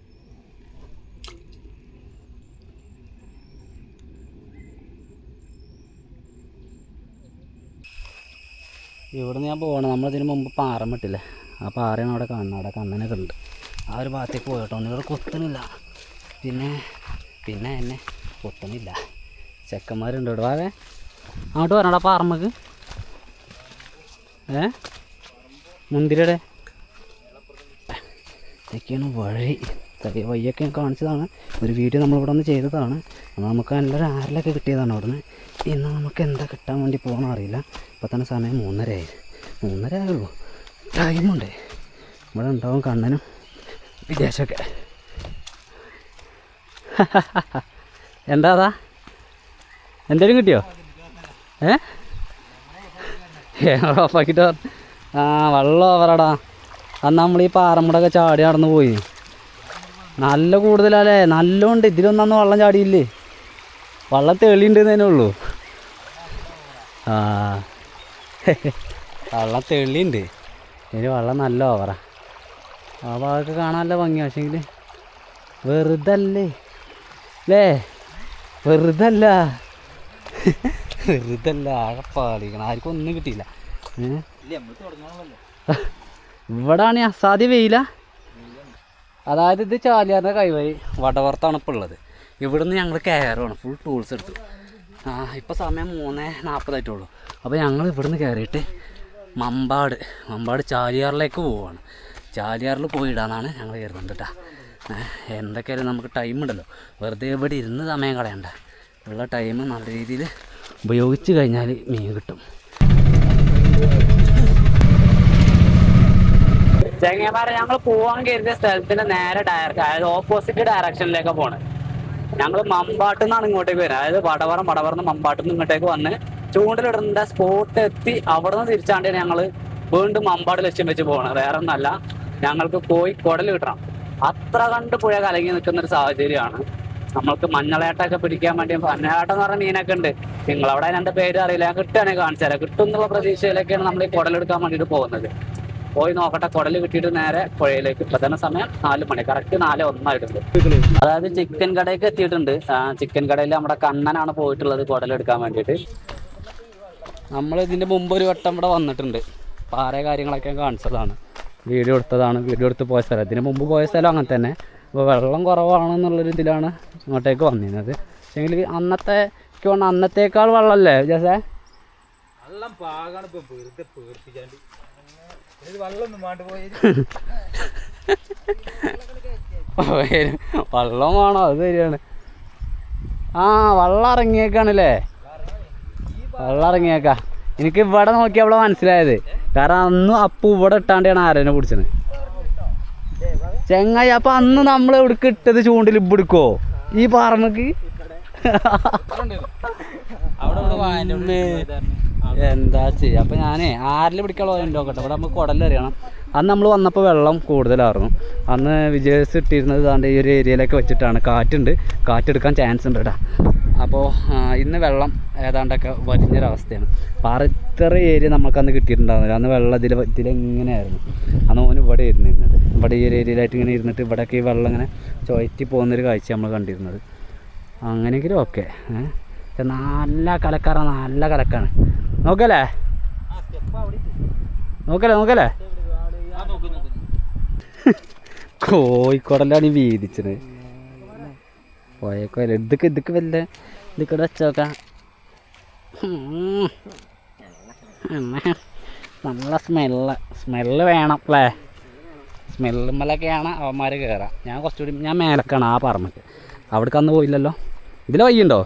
B: ഇവിടുന്ന് ഞാൻ പോകണം. നമ്മളിതിന് മുമ്പ് പാറമിട്ടില്ലേ, ആ പാറയാണ് അവിടെ കാണുന്നത്. അവിടെ കണ്ണനൊക്കെ ഉണ്ട്. ആ ഒരു ഭാഗത്തേക്ക് പോയിട്ടോ. ഒന്നിവിടെ കൊത്തണില്ല, പിന്നെ എന്നെ കൊത്തണില്ല. ചെക്കന്മാരുണ്ട് ഇവിടെ. വാവേ അങ്ങോട്ട് വരണടാ പാറമ്മക്ക്. മുന്തിരിയുടെ ഇതൊക്കെയാണ് വഴി. വഴിയൊക്കെ ഞാൻ കാണിച്ചതാണ്. ഒരു വീഡിയോ നമ്മളിവിടെ ഒന്ന് ചെയ്തതാണ്. നമുക്ക് നല്ലൊരു ആരിലൊക്കെ കിട്ടിയതാണ് അവിടെ നിന്ന്. ഇന്ന് നമുക്ക് എന്താ കിട്ടാൻ വേണ്ടി പോകണം അറിയില്ല. ഇപ്പോൾ തന്നെ സമയം 3:30 ആയുള്ളൂ. ടൈമുണ്ട്. ഇവിടെ ഉണ്ടാവും കണ്ണനും വിദേശമൊക്കെ. എന്താ എന്തേലും കിട്ടിയോ? ഓഫാക്കിട്ടോ. ആ വെള്ളം ഓവറാടാ. അന്ന് നമ്മൾ ഈ പാറമ്പടൊക്കെ ചാടി നടന്ന് പോയി. നല്ല കൂടുതലല്ലേ, നല്ലോണ്ട്. ഇതിലൊന്നും വെള്ളം ചാടിയില്ലേ, വെള്ളം തെളിയുണ്ടെന്നേ ഉള്ളൂ. ആ വെള്ളം തെളിയുണ്ട്. ഇതിന് വെള്ളം നല്ല ഓവറാ. ആ ഭാഗമൊക്കെ കാണാൻ നല്ല ഭംഗിയാണ്. പക്ഷേങ്കിൽ വെറുതല്ലേ വെറുതല്ല ആകെ പാളിക്കണം. ആർക്കും ഒന്നും കിട്ടിയില്ല. ഇവിടാണ് അസാധ്യ വെയില. അതായത് ഇത് ചാലിയാറിൻ്റെ കൈവഴി വടവർത്താണ് ഇപ്പോൾ ഉള്ളത്. ഇവിടുന്ന് ഞങ്ങൾ കയറുകയാണ്. ഫുൾ ടൂൾസ് എടുത്തു. ഇപ്പോൾ സമയം 3:40 അപ്പോൾ ഞങ്ങൾ ഇവിടുന്ന് കയറിയിട്ട് മമ്പാട് ചാലിയാറിലേക്ക് പോവുകയാണ്. ചാലിയാറിൽ പോയിടാന്നാണ് ഞങ്ങൾ കയറുന്നത് കേട്ടോ. എന്തൊക്കെയായാലും നമുക്ക് ടൈം ഉണ്ടല്ലോ, വെറുതെ ഇവിടെ ഇരുന്ന് സമയം കളയണ്ട. ഉള്ള ടൈം നല്ല രീതിയിൽ ഉപയോഗിച്ച് കഴിഞ്ഞാൽ മീൻ കിട്ടും.
A: ചെങ്ങന്മാരെ ഞങ്ങൾ പോകാൻ കരുതിയ സ്ഥലത്തിന് നേരെ അതായത് ഓപ്പോസിറ്റ് ഡയറക്ഷനിലേക്ക് പോണ്. ഞങ്ങൾ മമ്പാട്ടിൽ നിന്നാണ് ഇങ്ങോട്ടേക്ക് വരിക. അതായത് വടവറന്ന് മമ്പാട്ടിൽ നിന്ന് ഇങ്ങോട്ടേക്ക് വന്ന് ചൂണ്ടിലിടുന്ന സ്പോട്ട് എത്തി അവിടെ നിന്ന് തിരിച്ചാണ്ടാണ് ഞങ്ങൾ വീണ്ടും മമ്പാട് ലക്ഷ്യം വെച്ച് പോകണം. വേറെ ഒന്നല്ല, ഞങ്ങൾക്ക് പോയി കുടൽ കിട്ടണം. അത്ര കണ്ട് പുഴ കലങ്ങി നിൽക്കുന്ന ഒരു സാഹചര്യമാണ്. നമ്മൾക്ക് മഞ്ഞളേട്ടൊക്കെ പിടിക്കാൻ വേണ്ടി മഞ്ഞളേട്ടം എന്ന് പറഞ്ഞ മീനൊക്കെ ഉണ്ട്. നിങ്ങളവിടെ അതിന്റെ പേര് അറിയില്ല, ഞാൻ കിട്ടുകയാണെങ്കിൽ കാണിച്ചു തരാം. കിട്ടും എന്നുള്ള പ്രതീക്ഷയിലേക്കാണ് നമ്മൾ ഈ കുടലെടുക്കാൻ വേണ്ടിയിട്ട് പോകുന്നത്. പോയി നോക്കട്ടെ, കുടൽ കിട്ടിയിട്ട് നേരെ പുഴയിലേക്ക്. ഇപ്പൊ തന്നെ സമയം 4 മണി, കറക്റ്റ് 4:01 അതായത് ചിക്കൻ കടയൊക്കെ എത്തിയിട്ടുണ്ട്. ചിക്കൻ കടയിൽ നമ്മുടെ കണ്ണനാണ് പോയിട്ടുള്ളത് കുടലെടുക്കാൻ വേണ്ടിയിട്ട്. നമ്മൾ ഇതിന്റെ മുമ്പ് ഒരു വട്ടം ഇവിടെ വന്നിട്ടുണ്ട്. പാറ കാര്യങ്ങളൊക്കെ കാണിച്ചതാണ്, വീഡിയോ എടുത്തതാണ്, വീഡിയോ എടുത്ത് പോയ സ്ഥലം. ഇതിന് മുമ്പ് പോയ സ്ഥലം അങ്ങനെ തന്നെ. അപ്പോൾ വെള്ളം കുറവാണെന്നുള്ളൊരു ഇതിലാണ് ഇങ്ങോട്ടേക്ക് വന്നിരുന്നത്. പക്ഷേങ്കിൽ അന്നത്തേക്കാൾ വെള്ളമല്ലേ ജസേ?
C: വെള്ളം പാകാണ് ഇപ്പൊ വെറുതെ പേടിപ്പിച്ചാണ്ട്. വെള്ളമൊന്നും വേണ്ട
A: വെള്ളം വേണോ? അത് ശരിയാണ്. വെള്ളം ഇറങ്ങിയേക്കാണല്ലേ, വെള്ളം ഇറങ്ങിയേക്കാ. എനിക്ക് ഇവിടെ നോക്കിയപ്പോഴാണ് മനസ്സിലായത്. കാരണം അന്നും അപ്പു ഇവിടെ ഇട്ടാണ്ടാണ് ആരനെ പിടിച്ചത് ചെങ്ങായി. അപ്പൊ അന്ന് നമ്മൾ എവിടേക്ക് ഇട്ടത് ചൂണ്ടിൽ ഇവിടുക്കോ ഈ പാറമക്ക്? എന്താ ചെയ്യുക? അപ്പൊ ഞാനേ ആരിൽ പിടിക്കാനുള്ള നോക്കട്ടെ. ഇവിടെ നമുക്ക് കുടലറിയണം. അന്ന് നമ്മൾ വന്നപ്പോൾ വെള്ളം കൂടുതലായിരുന്നു. അന്ന് വിജേഴ്സ് ഇട്ടിരുന്നത് ഇതാണ്ട് ഈ ഒരു ഏരിയയിലൊക്കെ വെച്ചിട്ടാണ്. കാറ്റുണ്ട്, കാറ്റെടുക്കാൻ ചാൻസ് ഉണ്ട് കേട്ടോ. അപ്പോൾ ഇന്ന് വെള്ളം ഏതാണ്ടൊക്കെ വലിഞ്ഞൊരവസ്ഥയാണ്. പാറ ഇത്ര ഏരിയ നമുക്കന്ന് കിട്ടിയിട്ടുണ്ടാകുന്നില്ല. അന്ന് വെള്ളം ഇതിലെങ്ങനെയായിരുന്നു. അന്ന് ഓന് ഇവിടെ ഇരുന്നിരുന്നത്. ഇവിടെ ഈ ഒരു ഏരിയയിലായിട്ട് ഇങ്ങനെ ഇരുന്നിട്ട് ഇവിടെയൊക്കെ ഈ വെള്ളം ഇങ്ങനെ ചുഴറ്റി പോകുന്നൊരു കാഴ്ച നമ്മൾ കണ്ടിരുന്നത്. അങ്ങനെയെങ്കിലും ഓക്കെ. നല്ല കലക്കാറാണ്, നല്ല കലക്കാണ്. നോക്കല്ലേ കോഴിക്കോടല്ലാണ് ഈ വീതിച്ചത്. പോയേക്കോല്ലേ ഇതൊക്കെ വല്ല ഇതൊക്കെ വെച്ചോക്കാം. നല്ല സ്മെല്ല് വേണം അല്ലേ? സ്മെല്ലുമ്മലൊക്കെയാണ് അവന്മാർ കയറാം. ഞാൻ മേലക്കാണ് ആ പറമ്പക്ക്. അവിടേക്ക് അന്ന് പോയില്ലല്ലോ. ഇതിൽ വയ്യുണ്ടോ?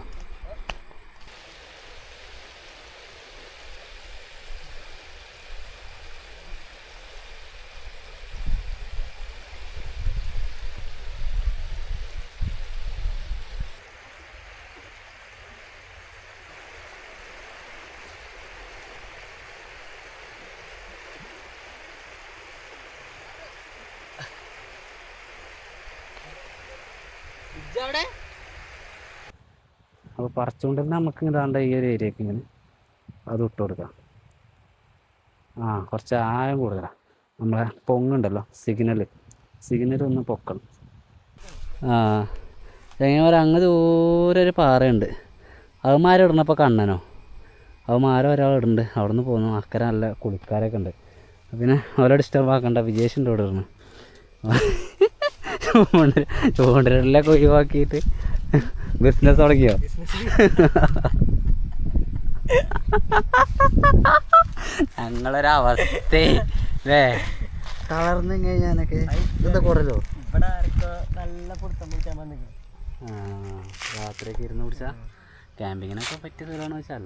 A: അപ്പോൾ പറിച്ചുകൊണ്ടിരുന്ന നമുക്ക് ഇതാണ്ട് ഈ ഒരു ഏരിയക്ക് ഇങ്ങനെ അത് ഇട്ട് കൊടുക്കാം. കുറച്ച് ആഴം കൂടുതലാണ്. നമ്മളെ പൊങ്ങുണ്ടല്ലോ, സിഗ്നൽ ഒന്ന് പൊക്കണം. എങ്ങനെ അങ്ങ് ദൂരെ ഒരു പാറയുണ്ട്. അവന്മാരിടണപ്പോൾ കണ്ണനോ ഒരാൾ ഇടുന്നുണ്ട്. അവിടെ നിന്ന് പോകുന്നു. അക്കരെ നല്ല കുളിക്കാരൊക്കെ ഉണ്ട്. പിന്നെ ഓരോ ഡിസ്റ്റർബ് ആക്കണ്ട. വിജേഷിൻ്റെ ഇവിടെ ഇടണം. ചൂണ്ടലിലൊക്കെ ഒഴിവാക്കിയിട്ട് ബിസിനസ് തുടങ്ങിയോ? ഞങ്ങളൊരവസ്ഥ അല്ലേ? തളർന്നു കഴിഞ്ഞാനൊക്കെ എന്താ കുറല്ലോ? രാത്രിയൊക്കെ ഇരുന്ന് പിടിച്ചാ ക്യാമ്പിങ്ങിനൊക്കെ പറ്റിയ സ്ഥലമാണെന്ന് വെച്ചാൽ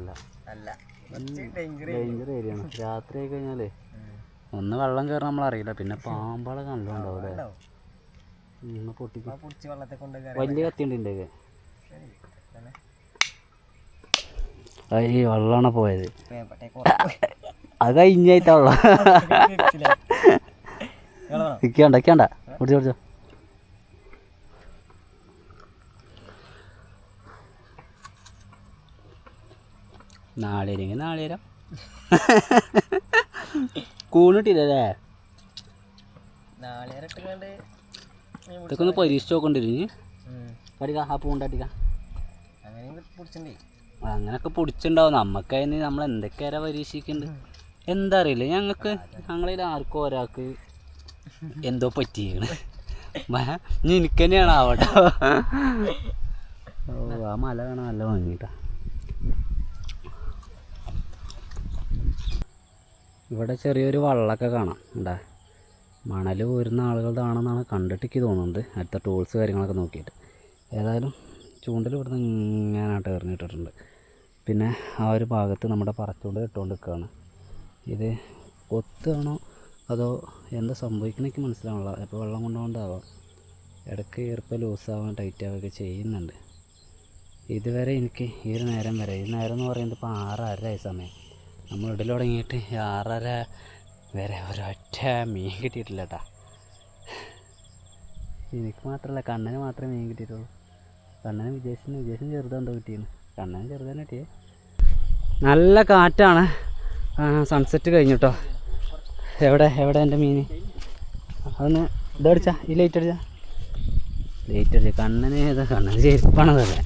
A: അല്ല, ഡേഞ്ചർ ഏരിയയാണ്. രാത്രി ആയി കഴിഞ്ഞാലേ ഒന്ന് വെള്ളം കയറാൻ നമ്മളറിയില്ല. പിന്നെ പാമ്പളെ കണ്ടുണ്ടാവും അല്ലേ? വലിയ കത്തിയുണ്ട് ഇതിൻ്റെയൊക്കെ. ഈ വെള്ളമാണ് പോയത്. അത് കഴിഞ്ഞായിട്ടാവുള്ള ഇരിക്കണ്ട കുടിച്ചോ. നാളേരം കൂണിട്ടില്ലേ? ഇതൊക്കെ ഒന്ന് പരീക്ഷിച്ച് നോക്കണ്ടില്ല. ആ പൂണ്ടടിക്ക അങ്ങനെയൊക്കെ പൊടിച്ചുണ്ടാവും. നമുക്കതിന് നമ്മൾ എന്തൊക്കെയാ പരീക്ഷിക്കുന്നുണ്ട് എന്താ അറിയില്ല. ഞങ്ങളിൽ ആർക്കും ഒരാൾക്ക് എന്തോ പറ്റിയാണ്. എനിക്ക് തന്നെയാണ് ആവട്ടെ. ആ മല കാണാൻ നല്ല ഭംഗിട്ടാ. ഇവിടെ ചെറിയൊരു വള്ളമൊക്കെ കാണാം. ഉണ്ടാ മണൽ പോരുന്ന ആളുകളുടെയാണെന്നാണ് കണ്ടിട്ടേക്ക് തോന്നുന്നത്. അടുത്ത ടൂൾസ് കാര്യങ്ങളൊക്കെ നോക്കിയിട്ട്. ഏതായാലും ചൂണ്ടൽ ഇവിടുന്ന് ഇങ്ങനെയായിട്ട് എറിഞ്ഞിട്ടിട്ടുണ്ട്. പിന്നെ ആ ഒരു ഭാഗത്ത് നമ്മുടെ പറച്ചൂണ്ട് ഇട്ടുകൊണ്ട് നിൽക്കുകയാണ്. ഇത് കൊത്താണോ അതോ എന്താ സംഭവിക്കണമെങ്കിൽ മനസ്സിലാവണില്ല. ഇപ്പോൾ വെള്ളം കൊണ്ടുകൊണ്ടാവാം. ഇടയ്ക്ക് ഈർപ്പം ലൂസാവാൻ ടൈറ്റാവുകയൊക്കെ ചെയ്യുന്നുണ്ട്. ഇതുവരെ എനിക്ക് ഈ ഒരു നേരം വരെ, ഈ നേരം എന്ന് പറയുന്നത് ഇപ്പോൾ 6:30 സമയം. നമ്മൾ ഇടൽ തുടങ്ങിയിട്ട് 6:30 വരെ ഒരൊറ്റ മീൻ കിട്ടിയിട്ടില്ല കേട്ടോ. എനിക്ക് മാത്രമല്ല, കണ്ണന് മാത്രമേ മീൻ കിട്ടിയിട്ടുള്ളൂ.
B: കണ്ണന് വിജേഷൻ ചെറുതെന്തോ കിട്ടിയാണ്. കണ്ണന് ചെറുതന്നെ കിട്ടിയേ. നല്ല കാറ്റാണ്. സൺസെറ്റ് കഴിഞ്ഞു കേട്ടോ. എവിടെ എൻ്റെ മീൻ? അതൊന്ന് ഇതടിച്ചാ, ഈ ലൈറ്റ് അടിച്ചാ. ലൈറ്റ് അടിച്ച കണ്ണന് ഏതാ? കണ്ണന് ചെരുപ്പാണതല്ലേ.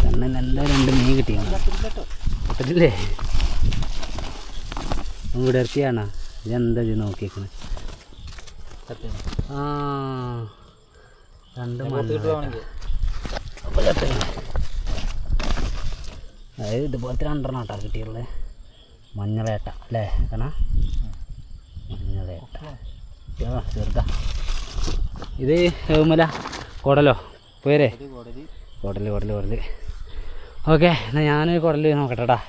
B: കണ്ണൻ എന്തായാലും 2 മീൻ കിട്ടിയാണ്. പറ്റില്ലേ? വിടർത്തിയാണോ? ഇതെന്താ ഇത് നോക്കിയേക്കണേ? ആ 2 അതായത് ഇതുപോലത്തെ 2 കേട്ടോ കിട്ടിയുള്ളത്. മഞ്ഞളേട്ട അല്ലേ കാണാ? മഞ്ഞളേട്ട ചെറുതാ. ഇത് ഏമല കുടലോ പോരെ? കുടല്. ഓക്കെ, എന്നാൽ ഞാനൊരു കുടല് നോക്കട്ടെടാ.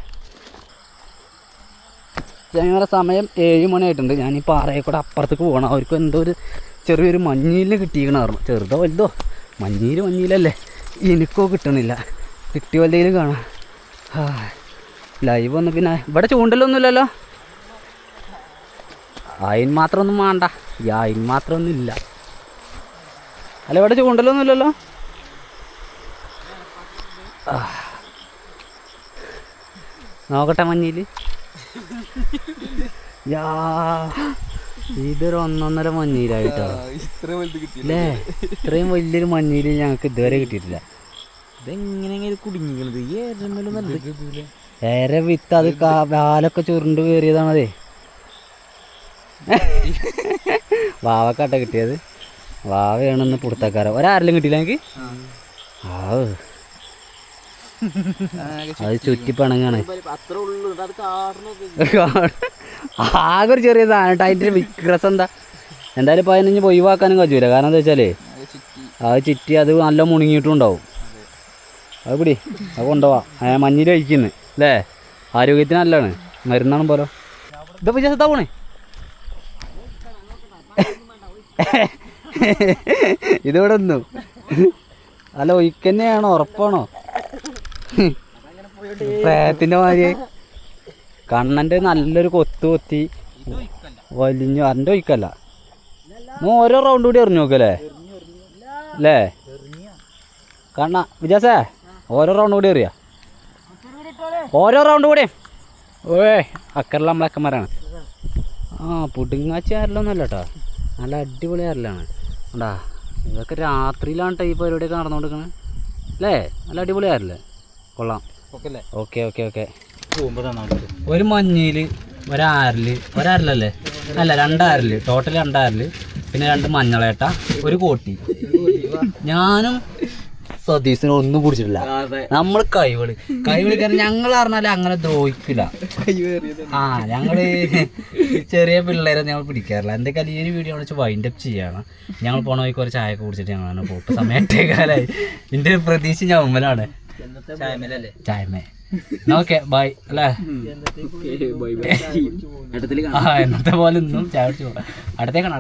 B: ഞങ്ങളുടെ സമയം 7 മണിയായിട്ടുണ്ട്. ഞാൻ ഈ പാറയിൽ കൂടെ അപ്പുറത്തേക്ക് പോകണം. അവർക്ക് എന്തോ ഒരു ചെറിയൊരു മഞ്ഞീലിന് കിട്ടിയിരിക്കണമായിരുന്നു. ചെറുതോ വലുതോ മഞ്ഞീലല്ലേ, എനിക്കോ കിട്ടണില്ല. കിട്ടിയ വല്ലതിലും കാണാം. ലൈവ് ഒന്ന് പിന്നെ ഇവിടെ ചൂണ്ടലൊന്നുമില്ലല്ലോ. അതിന് മാത്രമൊന്നും വേണ്ട. അതിന് മാത്രമൊന്നും ഇല്ല. അല്ല ഇവിടെ ചൂണ്ടലൊന്നുമില്ലല്ലോ. നോക്കട്ടെ മഞ്ഞിൽ. ഇതൊരു 1.5 മഞ്ഞീലായിട്ടോ അല്ലേ? ഇത്രയും വലിയൊരു മഞ്ഞീല് ഞങ്ങൾക്ക് ഇതുവരെ കിട്ടിയിട്ടില്ല.
C: ഇതെങ്ങനെയെങ്കിലും കുടുങ്ങിക്കണത് ഈ
B: വേറെ വിത്ത് അത് കാലൊക്കെ ചുരുണ്ട് കയറിയതാണതേ. വാവക്കാട്ട കിട്ടിയത്. വാവയാണെന്ന് പുറത്തേക്കാരോ. ഒരാരെല്ലാം കിട്ടിയില്ല എനിക്ക്. അത് ചുറ്റിപ്പണങ്ങാണ്. ആകെ ഒരു ചെറിയ സാധനം. അതിൻ്റെ വിക്രസം എന്തായാലും 15 ഒഴിവാക്കാനും കഴിയൂല. കാരണം എന്താ വെച്ചാൽ അത് ചുറ്റി അത് നല്ല മുണുങ്ങിയിട്ടും ഉണ്ടാവും. അത് പിടി, അത് കൊണ്ടുപോവാം. മഞ്ഞിൽ കഴിക്കുന്നു അല്ലേ? ആരോഗ്യത്തിന് നല്ലതാണ്, മരുന്നാണ് പോലോ. ഇതപ്പോൾ ചേട്ടാ പോണേ. ഇതിവിടെ ഒന്നു അല്ല ഒഴിക്കന്നെയാണോ? ഉറപ്പാണോ? പ്രേതത്തിൻ്റെ മാതിരി കണ്ണൻ്റെ നല്ലൊരു കൊത്തി വലിഞ്ഞു. അതിൻ്റെ ഒഴിക്കല്ല. ഓരോ റൗണ്ട് കൂടി എറിഞ്ഞു നോക്കല്ലേ അല്ലേ കണ്ണ വിജാസേ? ഓരോ റൗണ്ട് കൂടി എറിയാ. ഓരോ റൗണ്ട് കൂടി. അക്കറിൽ നമ്മളക്കന്മാരാണ്. പുടുങ്ങാച്ചി ആരലൊന്നുമല്ല കേട്ടോ. നല്ല അടിപൊളി ആരലാണ് ഉണ്ടാ. ഇതൊക്കെ രാത്രിയിലാണ് ഈ പരിപാടിയൊക്കെ നടന്നുകൊണ്ടിരിക്കണത് അല്ലേ? നല്ല അടിപൊളി ആരല്ലേ? കൊള്ളാം. ഓക്കെ. ഒരു മഞ്ഞയിൽ ഒരാരലല്ലേ? അല്ല 2 ആരല്. ടോട്ടൽ 2 ആരല്. പിന്നെ 2 മഞ്ഞളേട്ട, ഒരു കോട്ടി. ഞാനും സതീശനും ഒന്നും പിടിച്ചിട്ടില്ല. നമ്മൾ കൈവിളി കാരണം ഞങ്ങൾ പറഞ്ഞാൽ അങ്ങനെ ദ്രോഹിക്കില്ല. ഞങ്ങള് ചെറിയ പിള്ളേരെ ഞങ്ങൾ പിടിക്കാറില്ല. എന്തൊക്കെ ഈ ഒരു വീഡിയോ വെച്ച് വൈൻഡ് അപ്പ് ചെയ്യാണ്. ഞങ്ങൾ പോണ പോയി കുറച്ച് ചായയൊക്കെ കുടിച്ചിട്ട് ഞങ്ങളാണ് പോട്ട്. സമയം 8:15. എൻ്റെ ഒരു പ്രതീക്ഷ ഞമ്മലാണ്. ചായമേ ഓക്കെ ബൈ അല്ലേ? എന്നത്തെ പോലെ ഇന്നും ചായ കുടിച്ചു പോകാം. അടുത്തേക്കാണ്